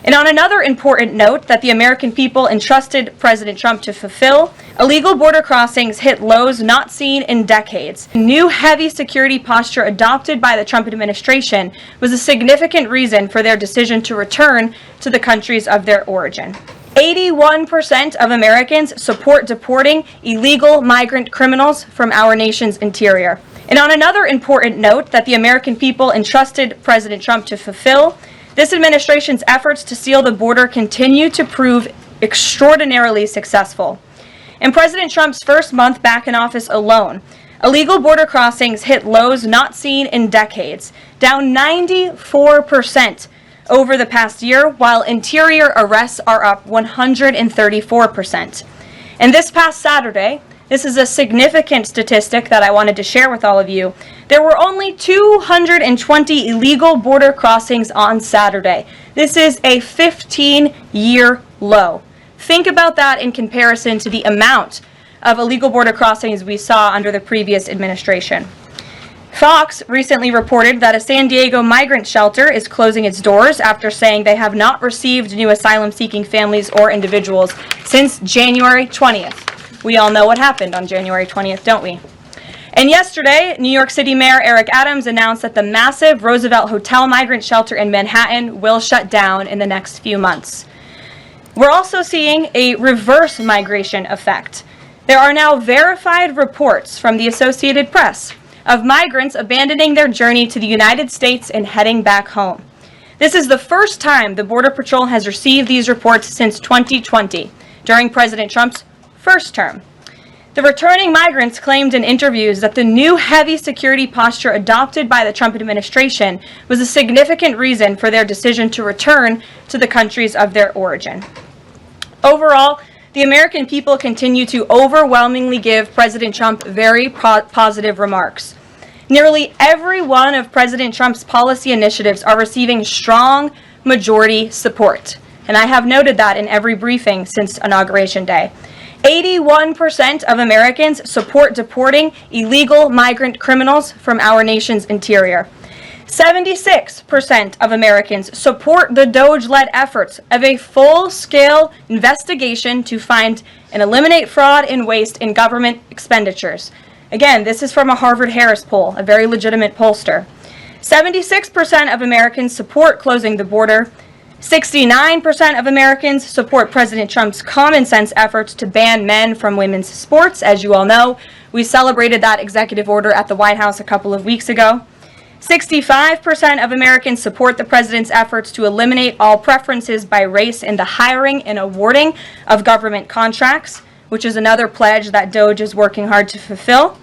And on another important note that the American people entrusted President Trump to fulfill, illegal border crossings hit lows not seen in decades. The new heavy security posture adopted by the Trump administration was a significant reason for their decision to return to the countries of their origin. 81% of Americans support deporting illegal migrant criminals from our nation's interior. And on another important note that the American people entrusted President Trump to fulfill, this administration's efforts to seal the border continue to prove extraordinarily successful. In President Trump's first month back in office alone, illegal border crossings hit lows not seen in decades, down 94% over the past year, while interior arrests are up 134%. And this past Saturday, this is a significant statistic that I wanted to share with all of you. There were only 220 illegal border crossings on Saturday. This is a 15-year low. Think about that in comparison to the amount of illegal border crossings we saw under the previous administration. Fox recently reported that a San Diego migrant shelter is closing its doors after saying they have not received new asylum-seeking families or individuals since January 20th. We all know what happened on January 20th, don't we? And yesterday, New York City Mayor Eric Adams announced that the massive Roosevelt Hotel migrant shelter in Manhattan will shut down in the next few months. We're also seeing a reverse migration effect. There are now verified reports from the Associated Press of migrants abandoning their journey to the United States and heading back home. This is the first time the Border Patrol has received these reports since 2020, during President Trump's first term. The returning migrants claimed in interviews that the new heavy security posture adopted by the Trump administration was a significant reason for their decision to return to the countries of their origin. Overall, the American people continue to overwhelmingly give President Trump very positive remarks. Nearly every one of President Trump's policy initiatives are receiving strong majority support, and I have noted that in every briefing since Inauguration Day. 81% of Americans support deporting illegal migrant criminals from our nation's interior. 76% of Americans support the DOJ-led efforts of a full-scale investigation to find and eliminate fraud and waste in government expenditures. Again, this is from a Harvard-Harris poll, a very legitimate pollster. 76% of Americans support closing the border. 69% of Americans support President Trump's common-sense efforts to ban men from women's sports. As you all know, we celebrated that executive order at the White House a couple of weeks ago. 65% of Americans support the president's efforts to eliminate all preferences by race in the hiring and awarding of government contracts, which is another pledge that DOJ is working hard to fulfill.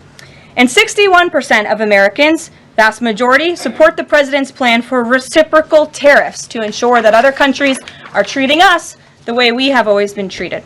And 61% of Americans, vast majority, support the president's plan for reciprocal tariffs to ensure that other countries are treating us the way we have always been treated.